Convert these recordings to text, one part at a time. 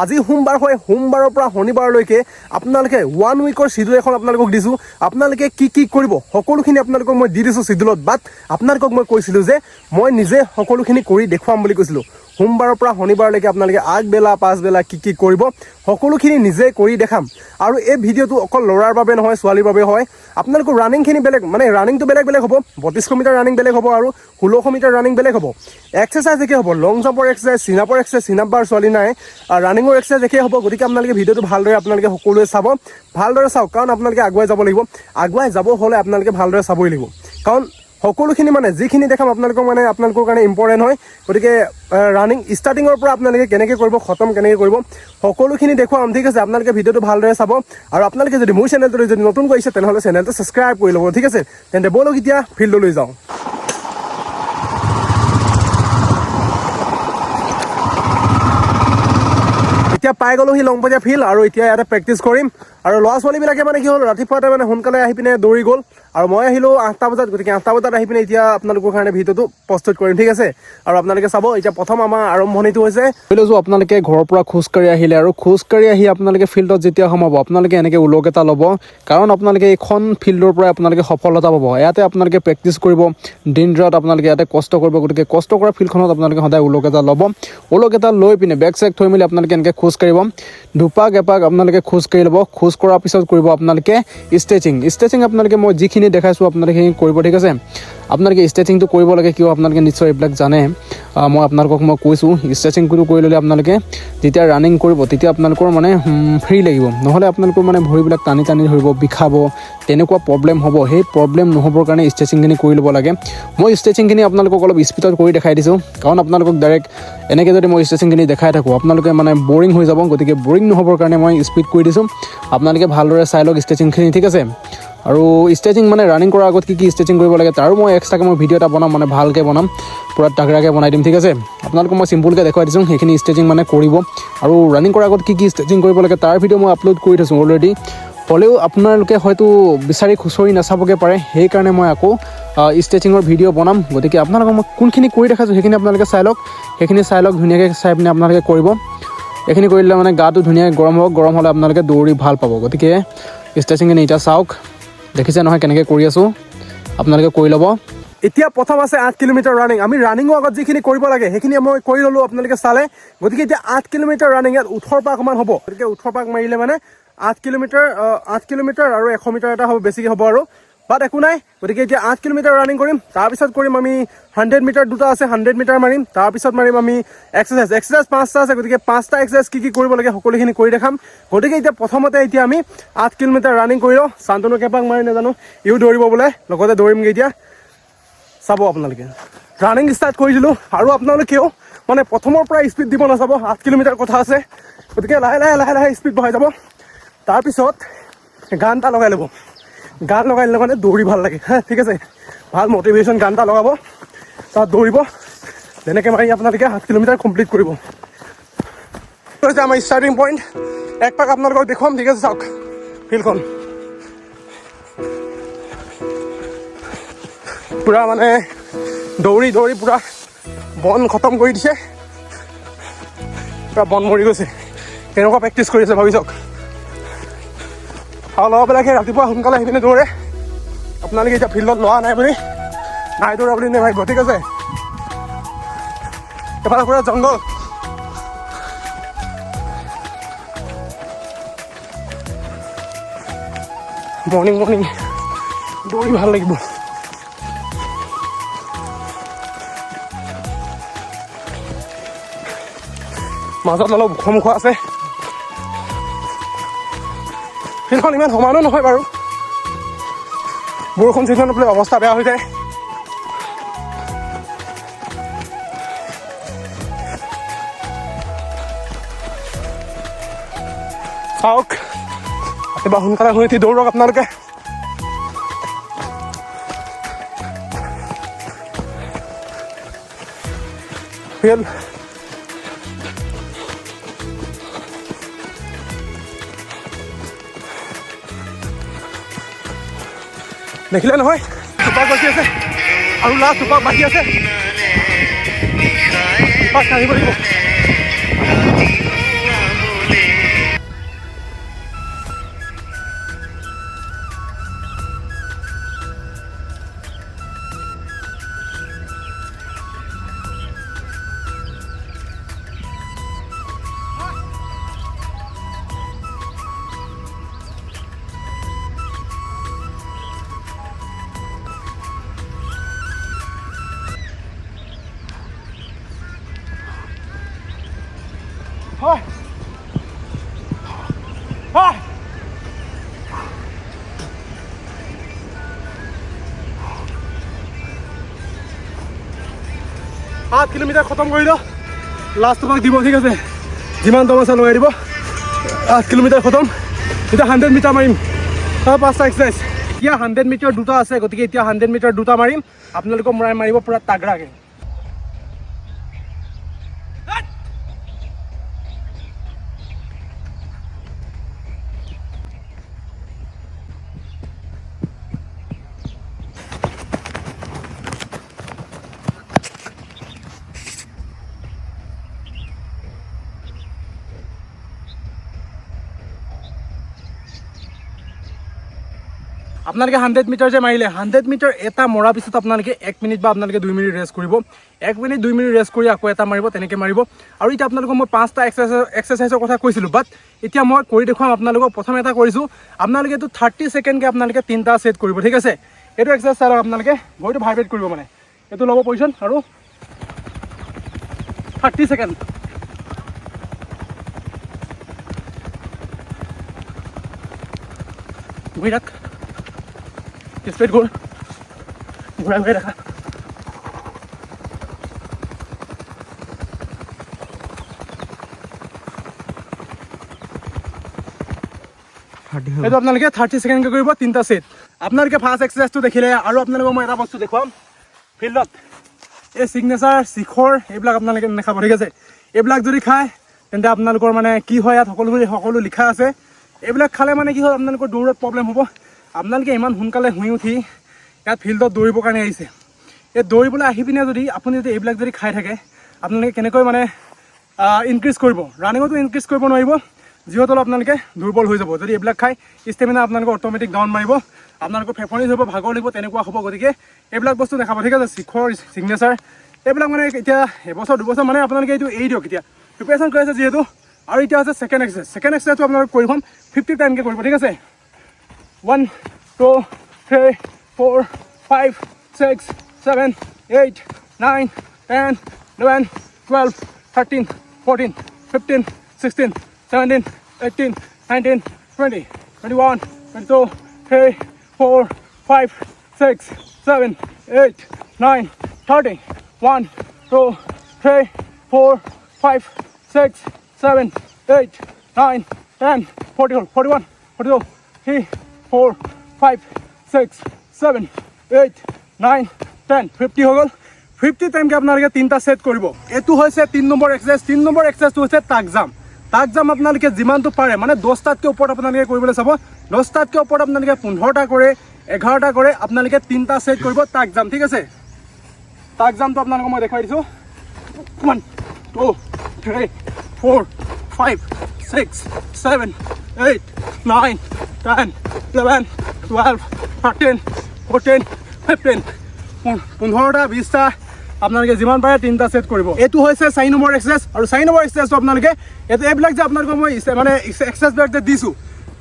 আজি সোমবাৰ হয়, সোমবাৰৰ পৰা শনিবাৰলৈকে আপোনালোকে 1 উইকৰ শিডিউল এখন আপোনালোকক দিছোঁ। আপোনালোকে কি কি কৰিব সকলোখিনি আপোনালোকক মই দি দিছোঁ শিডিউলত। বাট আপোনালোকক মই কৈছিলোঁ যে মই নিজে সকলোখিনি কৰি দেখুৱাম বুলি কৈছিলোঁ। সোমবাৰৰ পৰা শনিবাৰলৈকে আপোনালোকে আগবেলা পাছবেলা কি কি কৰিব সকলোখিনি নিজে কৰি দেখাম। আৰু এই ভিডিঅ'টো অকল ল'ৰাৰ বাবে নহয়, ছোৱালীৰ বাবে হয়। আপোনালোকৰ ৰানিংখিনি বেলেগ, মানে ৰানিংটো বেলেগ বেলেগ হ'ব। 3200 মিটাৰ ৰানিং বেলেগ হ'ব আৰু 1600 মিটাৰ ৰানিং বেলেগ হ'ব। এক্সাৰচাইজ একে হ'ব, লং জাম্পৰ এক্সাৰচাইজ, চিনাপৰ এক্সাৰচাইজ, চিনাপ বাৰ ছোৱালী নাই, ৰানিঙৰ এক্সাৰচাইজ একেই হ'ব। গতিকে আপোনালোকে ভিডিঅ'টো ভালদৰে আপোনালোকে সকলোৱে চাব, ভালদৰে চাওক, কাৰণ আপোনালোকে আগুৱাই যাব লাগিব। আগুৱাই যাব হ'লে আপোনালোকে ভালদৰে চাবই লাগিব, কাৰণ সকলোখিনি মানে যিখিনি দেখাম আপোনালোকক মানে আপোনালোকৰ কাৰণে ইম্পৰ্টেণ্ট হয়। গতিকে ৰানিং ষ্টাৰ্টিঙৰ পৰা আপোনালোকে কেনেকৈ কৰিব, খতম কেনেকৈ কৰিব সকলোখিনি দেখুৱাম, ঠিক আছে। আপোনালোকে ভিডিঅ'টো ভালদৰে চাব। আৰু আপোনালোকে যদি মোৰ চেনেলটো যদি নতুনকৈ আহিছে তেনেহ'লে চেনেলটো ছাবস্ক্ৰাইব কৰি ল'ব, ঠিক আছে। তেন্তে ব'লক এতিয়া ফিল্ডলৈ যাওঁ। এতিয়া পাই গ'লোহি লংপতীয়া ফিল্ড আৰু এতিয়া ইয়াতে প্ৰেক্টিছ কৰিম। আৰু ল'ৰা ছোৱালীবিলাকে মানে কি হ'ল, ৰাতিপুৱাতে মানে সোনকালে আহি পিনে দৌৰি গ'ল আৰু মই আহিলোঁ 8টা বজাত। গতিকে 8টা বজাত আহি পিনে এতিয়া আপোনালোকৰ কাৰণে ভিডিঅ'টো প্ৰস্তুত কৰিম, ঠিক আছে। আৰু আপোনালোকে চাব, এতিয়া প্ৰথম আমাৰ আৰম্ভণিটো হৈছে আপোনালোকে ঘৰৰ পৰা খোজকাঢ়ি আহিলে আৰু খোজকাঢ়ি আহি আপোনালোকে ফিল্ডত যেতিয়া সোমাব আপোনালোকে এনেকৈ উলক এটা ল'ব, কাৰণ আপোনালোকে এইখন ফিল্ডৰ পৰাই আপোনালোকে সফলতা পাব। ইয়াতে আপোনালোকে প্ৰেক্টিছ কৰিব, দিন ৰাত আপোনালোকে ইয়াতে কষ্ট কৰিব। গতিকে কষ্ট কৰা ফিল্ডখনত আপোনালোকে সদায় উলক এটা ল'ব। উলক এটা লৈ পিনে বেগ চেগ থৈ মেলি আপোনালোকে এনেকৈ খোজকাঢ়িব, দুপাক এপাক আপোনালোকে খোজকাঢ়ি ল'ব। খোজ কৰাৰ পিছত কৰিব আপোনালোকে ষ্ট্ৰেচিং। ষ্ট্ৰেচিং আপোনালোকে মই যিখিনি দেখাইছোঁ আপোনালোকে সেইখিনি কৰিব, ঠিক আছে। আপোনালোকে ষ্ট্ৰেচিংটো কৰিব লাগে, কিয় আপোনালোকে নিশ্চয় এইবিলাক জানে, মই আপোনালোকক মই কৈছোঁ। ষ্ট্ৰেচিংটো কৰি ল'লে আপোনালোকে যেতিয়া ৰানিং কৰিব তেতিয়া আপোনালোকৰ মানে ফ্ৰী লাগিব, নহ'লে আপোনালোকৰ মানে ভৰিবিলাক টানি টানি ধৰিব, বিষাব, তেনেকুৱা প্ৰব্লেম হ'ব। সেই প্ৰব্লেম নহ'বৰ কাৰণে ষ্ট্ৰেচিংখিনি কৰি ল'ব লাগে। মই ষ্ট্ৰেচিংখিনি আপোনালোকক অলপ স্পীডত কৰি দেখাই দিছোঁ, কাৰণ আপোনালোকক ডাইৰেক্ট এনেকৈ যদি মই ষ্ট্ৰেচিংখিনি দেখাই থাকোঁ আপোনালোকে মানে বৰিং হৈ যাব। গতিকে বৰিং নহ'বৰ কাৰণে মই স্পীড কৰি দিছোঁ। আপোনালোকে ভালদৰে চাই লওক ষ্ট্ৰেচিংখিনি, ঠিক আছে। আৰু ষ্ট্ৰেচিং মানে ৰানিং কৰাৰ আগত কি কি ষ্ট্ৰেচিং কৰিব লাগে তাৰো মই এক্সট্ৰাকৈ মই ভিডিঅ' এটা বনাম, মানে ভালকৈ বনাম, পূৰা তাগৰাকৈ বনাই দিম, ঠিক আছে। আপোনালোকক মই চিম্পুলকৈ দেখুৱাই দিছোঁ, সেইখিনি ষ্ট্ৰেচিং মানে কৰিব। আৰু ৰানিং কৰাৰ আগত কি কি ষ্ট্ৰেচিং কৰিব লাগে তাৰ ভিডিঅ' মই আপলোড কৰি থৈছোঁ অলৰেডি। হ'লেও আপোনালোকে হয়তো বিচাৰি খুচৰি নাচাবগৈ পাৰে, সেইকাৰণে মই আকৌ ষ্ট্ৰেচিঙৰ ভিডিঅ' বনাম। গতিকে আপোনালোকক মই কোনখিনি কৰি দেখাইছোঁ সেইখিনি আপোনালোকে চাই লওক, সেইখিনি চাই লওক, ধুনীয়াকৈ চাই পিনে আপোনালোকে কৰিব। এইখিনি কৰিলে মানে গাটো ধুনীয়াকৈ গৰম হ'ব, গৰম হ'লে আপোনালোকে দৌৰি ভাল পাব। গতিকে ষ্ট্ৰেচিংখিনি এতিয়া চাওক, দেখিছে নহয় কেনেকৈ কৰি আছোঁ, আপোনালোকে কৰি ল'ব। এতিয়া প্ৰথম আছে 8 কিলোমিটাৰ ৰানিং। আমি ৰানিঙৰ আগত যিখিনি কৰিব লাগে সেইখিনি মই কৰি ল'লোঁ, আপোনালোকে চালে। গতিকে এতিয়া 8 কিলোমিটাৰ ৰানিং, ইয়াত 18 পাক মান হ'ব। গতিকে 18 পাক মাৰিলে মানে 8 কিলোমিটাৰ আৰু 100 মিটাৰ এটা হ'ব, বেছিকৈ হ'ব আৰু, বাট একো নাই। গতিকে এতিয়া 8 কিলোমিটাৰ ৰানিং কৰিম, তাৰপিছত কৰিম আমি 100 মিটাৰ, দুটা আছে 100 মিটাৰ মাৰিম, তাৰপিছত মাৰিম আমি এক্সাৰচাইজ 5টা আছে। গতিকে 5টা এক্সাৰচাইজ কি কি কৰিব লাগে সকলোখিনি কৰি দেখাম। গতিকে এতিয়া প্ৰথমতে এতিয়া আমি 8 কিলোমিটাৰ ৰানিং কৰি লওঁ। শান্তনু কেপাক মাৰি নাজানো, ইও দৌৰিব বোলে, লগতে দৌৰিমগৈ এতিয়া, চাব আপোনালোকে। ৰানিং ষ্টাৰ্ট কৰি দিলোঁ আৰু আপোনালোকেও মানে প্ৰথমৰ পৰা স্পীড দিব নাচাব, 8 কিলোমিটাৰ কথা আছে। গতিকে লাহে লাহে লাহে লাহে স্পীড বঢ়াই যাব। তাৰপিছত গান এটা লগাই ল'ব, গান লগাই ল'লে মানে দৌৰি ভাল লাগে, ঠিক আছে। ভাল মটিভেশ্যন গান এটা লগাব, তাত দৌৰিব, তেনেকৈ মাৰি আপোনালোকে 8 কিলোমিটাৰ কমপ্লিট কৰিব। আমাৰ ষ্টাৰ্টিং পইণ্ট, এক পাক আপোনালোকক দেখুৱাম, ঠিক আছে। চাওক ফিল্ডখন পূৰা মানে দৌৰি দৌৰি পূৰা বন খতম কৰি দিছে, পূৰা বন মৰি গৈছে। কেনেকুৱা প্ৰেক্টিছ কৰিছে ভাবি চাওক। আৰু ল'ৰাবিলাকে ৰাতিপুৱা সোনকালে আহি পিনে দৌৰে। আপোনালোকে এতিয়া ফিল্ডত লোৱা নাই বুলি, নাই দৌৰা বুলি নেভাবিব, ঠিক আছে। এফালে পূৰা জংঘল, মৰ্ণিং দৌৰি ভাল লাগিব। মাজত অলপ মুখা আছে। ফিল্ডখন ইমান সমানো নহয় বাৰু, বৰষুণ চিজন বোলে অৱস্থা বেয়া হৈ যায়। চাওক ৰাতিপুৱা সোনকালে শুই উঠি দৌৰক আপোনালোকে। ফিল্ড দেখিলে নহয়, চুপাৰ বাকী আছে। আৰু লাষ্ট দুপাক বাকী আছে দুপাক কাঢ়িব লাগিব হয় হয় 8 কিলোমিটাৰ খতম কৰিলো লাষ্ট তোমাক দিব ঠিক আছে যিমান দম আছে লগাই দিব 8 কিলোমিটাৰ খতম এতিয়া 100 মিটাৰ মাৰিম তাৰ পাঁচটা এক্সাৰসাইজ এতিয়া 100 মিটাৰ দুটা আছে গতিকে এতিয়া 100 মিটাৰ দুটা মাৰিম আপোনালোকক মাৰিব পুৰা তাগৰাকে আপোনালোকে 100 মিটাৰ যে মাৰিলে 100 মিটাৰ এটা মৰাৰ পিছত আপোনালোকে 1 মিনিট বা আপোনালোকে 2 মিনিট ৰেষ্ট কৰিব 1 মিনিট 2 মিনিট ৰেষ্ট কৰি আকৌ এটা মাৰিব তেনেকৈ মাৰিব আৰু এতিয়া আপোনালোকক মই 5টা এক্সাৰসাইজৰ কথা কৈছিলোঁ বাট এতিয়া মই কৰি দেখুৱাম আপোনালোকক প্ৰথম এটা কৰিছোঁ আপোনালোকে এইটো 30 ছেকেণ্ডকৈ আপোনালোকে 3টা ছেট কৰিব ঠিক আছে এইটো এক্সাৰসাইজ চাই লওক আপোনালোকে ভৰিটো ভাইব্ৰেট কৰিব মানে এইটো ল'ব পজিশ্যন আৰু 30 ছেকেণ্ড ঘূৰি ৰাখ স্পীড গ'ল ঘূৰাই ঘূৰাই ৰাখা এইটো আপোনালোকে 30 ছেকেণ্ডকৈ কৰিব 3টা ছেট আপোনালোকে ফাৰ্ষ্ট এক্সাৰসাইজটো দেখিলে আৰু আপোনালোকক মই এটা বস্তু দেখুৱাম ফিল্ডত এই ছিগনেচাৰ শিখৰ এইবিলাক আপোনালোকে নাখাব ঠিক আছে এইবিলাক যদি খায় তেন্তে আপোনালোকৰ মানে কি হয় ইয়াত সকলো লিখা আছে এইবিলাক খালে মানে কি হয় আপোনালোকৰ দৌৰত প্ৰব্লেম হ'ব আপোনালোকে ইমান সোনকালে শুই উঠি ইয়াত ফিল্ডত দৌৰিবৰ কাৰণে আহিছে এই দৌৰিবলৈ আহি পিনে যদি আপুনি যদি এইবিলাক যদি খাই থাকে আপোনালোকে কেনেকৈ মানে ইনক্ৰিজ কৰিব ৰানিঙতো ইনক্ৰিজ কৰিব নোৱাৰিব যিহেতু আপোনালোকে দুৰ্বল হৈ যাব যদি এইবিলাক খাই ষ্টেমিনা আপোনালোকৰ অট'মেটিক ডাউন মাৰিব আপোনালোকৰ ফেফনিজ হ'ব ভাগৰ লাগিব তেনেকুৱা হ'ব গতিকে এইবিলাক বস্তু দেখাব ঠিক আছে শিখৰ ছিগনেচাৰ এইবিলাক মানে এতিয়া এবছৰ দুবছৰ মানে আপোনালোকে এইটো এৰি দিয়ক এতিয়া প্ৰিপেৰেশ্যন কৰি আছে যিহেতু আৰু এতিয়া আছে ছেকেণ্ড এক্সাৰসাইজটো আপোনালোকে কৰি হ'ম 50 টাইমকৈ কৰিব ঠিক আছে 1 2 3 4 5 6 7 8 9 10 11 12 13 14 15 16 17 18 19 20 21 22 3 4 5 6 7 8 9 30 1 2 3 4 5 6 7 8 9 10 40 41 42 3 4 5 6 7 8 9 10 50 হৈ গ'ল 50 টাইমকৈ আপোনালোকে 3টা ছেট কৰিব এইটো হৈছে 3 নম্বৰ এক্সাৰসাইজ 3 নম্বৰ এক্সাৰসাইজটো হৈছে তাক জাম আপোনালোকে যিমানটো পাৰে মানে 10টাতকৈ ওপৰত আপোনালোকে কৰিবলৈ চাব 10টাতকৈ ওপৰত আপোনালোকে 15টা কৰে 11টা কৰে আপোনালোকে 3টা ছেট কৰিব তাক জাম ঠিক আছে তাক জামটো আপোনালোকক মই দেখুৱাই দিছোঁ 1 2 3 4 5 6 7 8 9 10 11 12 13 14 15 15টা 20টা আপোনালোকে যিমান পাৰে 3টা ছেট কৰিব এইটো হৈছে 4 নম্বৰ এক্সাৰসাইজ আৰু 4 নম্বৰ এক্সাৰসাইজটো আপোনালোকে এইবিলাক যে আপোনালোকক মই মানে এক্সাৰসাইজবিলাক যে দিছোঁ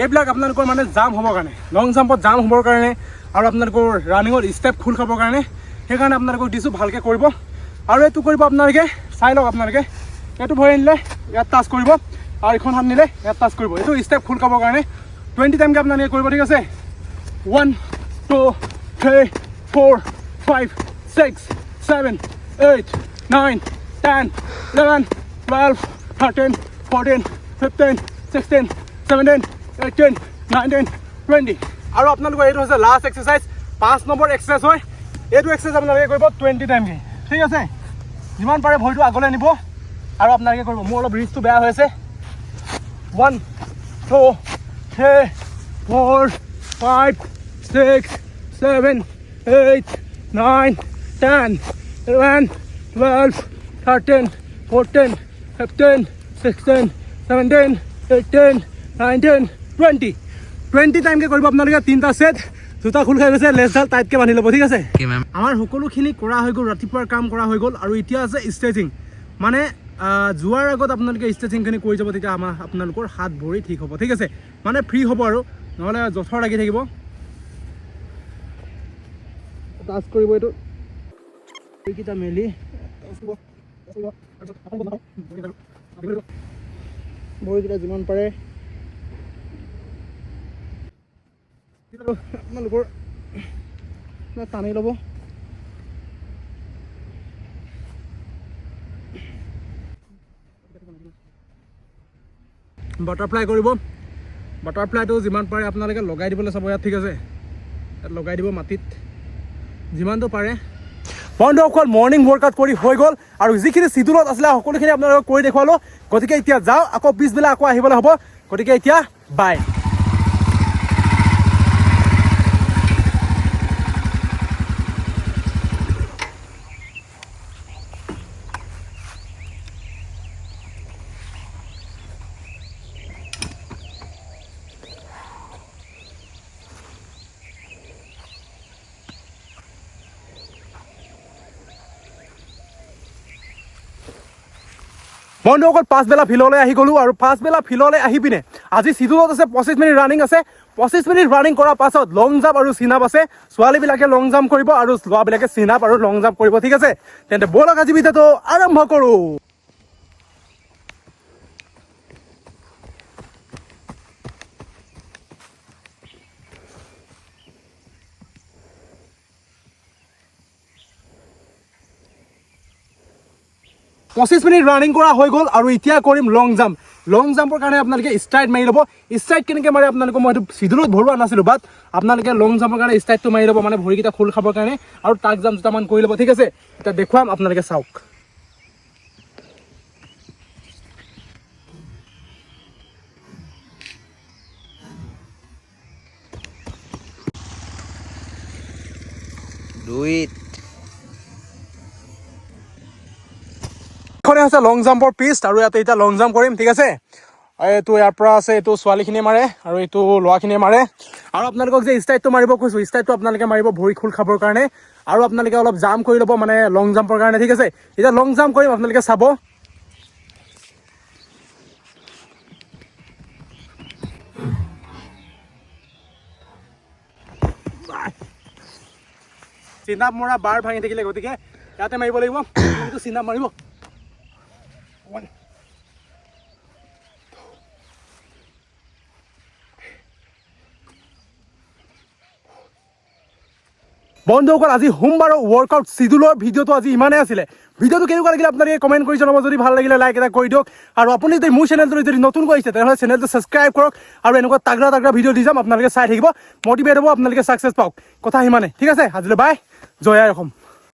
এইবিলাক আপোনালোকৰ মানে জাম হ'বৰ কাৰণে লং জাম্পত জাম হ'বৰ কাৰণে আৰু আপোনালোকৰ ৰানিঙৰ ষ্টেপ খোল খাবৰ কাৰণে সেইকাৰণে আপোনালোকক দিছোঁ ভালকৈ কৰিব আৰু এইটো কৰিব আপোনালোকে চাই লওক আপোনালোকে এইটো ভৰি আনিলে ইয়াত টাচ কৰিব আৰু এইখন হাত নিলে ইয়াত টাচ কৰিব এইটো ষ্টেপ খোল খাবৰ কাৰণে 20 টাইমকৈ আপোনালোকে কৰিব ঠিক আছে 1 2 3 4 5 6 7 8 9 10 11 12 13 14 15 16 17 18 19 20 আৰু আপোনালোকৰ এইটো হৈছে লাষ্ট এক্সাৰসাইজ 5 নম্বৰ এক্সাৰসাইজ হয় এইটো এক্সাৰসাইজ আপোনালোকে কৰিব 20 টাইমকৈ ঠিক আছে যিমান পাৰে ভৰিটো আগলৈ নিব আৰু আপোনালোকে কৰিব মোৰ অলপ ৰিচটো বেয়া হৈ আছে 1 2 3 4 5 6 7 8 9 10, 11, 12, 13, 14, 15, 16, 17, 18, 19, 20. 20 টাইমকৈ কৰিব আপোনালোকে 3টা ছেট। জোতা খোল খাই গৈছে, লেছডাল টাইটকৈ বান্ধি ল'ব, ঠিক আছে? আমাৰ সকলোখিনি কৰা হৈ গ'ল, ৰাতিপুৱাৰ কাম কৰা হৈ গ'ল আৰু এতিয়া আছে ষ্ট্ৰেচিং। মানে যোৱাৰ আগত আপোনালোকে ষ্ট্ৰেচিংখিনি কৰি যাব, তেতিয়া আপোনালোকৰ হাত ভৰি ঠিক হ'ব, ঠিক আছে? মানে ফ্ৰী হ'ব আৰু নহ'লে জঠৰ লাগি থাকিব। টাচ কৰিব এইটো ভৰিকেইটা মেলি ভৰিকেইটা যিমান পাৰে আপোনালোকৰ টানি ল'ব। বাটাৰফ্লাই কৰিব। বাটাৰফ্লাইটো যিমান পাৰে আপোনালোকে লগাই দিবলৈ চাব ইয়াত, ঠিক আছে? ইয়াত লগাই দিব মাটিত যিমানটো পাৰে। বন্ধুসকল মৰ্ণিং ৱৰ্কআউট কৰি হৈ গ'ল আৰু যিখিনি চিডুলত আছিলে সকলোখিনি আপোনালোকক কৰি দেখুৱালোঁ। গতিকে এতিয়া যাওঁ, আকৌ পিছবেলা আকৌ আহিবলৈ হ'ব। গতিকে এতিয়া বাই। বন্ধুসকল পাছবেলা ফিল্ডলৈ আহি গ'লোঁ আৰু পাছবেলা ফিল্ডলৈ আহি পিনে আজি চিডুলত আছে 25 মিনিট ৰানিং আছে। 25 মিনিট ৰানিং কৰাৰ পাছত লং জাম্প আৰু চিনাপ আছে। ছোৱালীবিলাকে লং জাম্প কৰিব আৰু ল'ৰাবিলাকে চিনাপ আৰু লং জাম্প কৰিব, ঠিক আছে? তেন্তে ব'লক আজি ভিডিঅ'টো আৰম্ভ কৰোঁ। পঁচিছ মিনিট ৰানিং কৰা হৈ গ'ল আৰু এতিয়া কৰিম লং জাম্প। লং জাম্পৰ কাৰণে আপোনালোকে ষ্ট্ৰাইট মাৰি ল'ব। ষ্ট্ৰাইট কেনেকৈ মাৰে আপোনালোকে মই এইটো চিডুলত ভৰোৱা নাছিলোঁ, বাট আপোনালোকে লং জাম্পৰ কাৰণে ষ্ট্ৰাইটটো মাৰি ল'ব, মানে ভৰিকেইটা খোল খাবৰ কাৰণে আৰু টাক জাম্প দুটামান কৰি ল'ব, ঠিক আছে? এতিয়া দেখুৱাম, আপোনালোকে চাওক। এইখনে হৈছে লং জাম্পৰ পিষ্ট আৰু ইয়াতে এতিয়া লং জাম্প কৰিম, ঠিক আছে? এইটো ইয়াৰ পৰা আছে, এইটো ছোৱালীখিনিয়ে মাৰে আৰু এইটো ল'ৰাখিনিয়ে মাৰে। আৰু আপোনালোকক যে ষ্টাইটটো মাৰিব কৈছোঁ, ষ্টাইটটো আপোনালোকে মাৰিব ভৰি খোল খাবৰ কাৰণে আৰু আপোনালোকে অলপ জাম্প কৰি ল'ব, মানে লং জাম্পৰ কাৰণে, ঠিক আছে? এতিয়া লং জাম্প কৰিম, আপোনালোকে চাব। চিনাপ মৰা বাৰ ভাঙি থাকিলে, গতিকে ইয়াতে মাৰিব লাগিব। চিনাপ মাৰিব। বন্ধুসকল আজি সোমবাৰৰ ৱৰ্কআউট চিডুলৰ ভিডিঅ'টো আজি ইমানেই আছিলে। ভিডিঅ'টো কেনেকুৱা লাগিলে আপোনালোকে কমেণ্ট কৰি জনাব। যদি ভাল লাগিলে লাইক এটা কৰি দিয়ক আৰু আপুনি যদি মোৰ চেনেলটো যদি নতুনকৈ আহিছে তেনেহ'লে চেনেলটো ছাবস্ক্ৰাইব কৰক আৰু এনেকুৱা তাগৰা তাগৰা ভিডিঅ' দি যাম, আপোনালোকে চাই থাকিব, মটিভেট হ'ব, আপোনালোকে ছাকচেছ পাওক। কথা সিমানে, ঠিক আছে? আজিলৈ বাই, জয় আই অসম।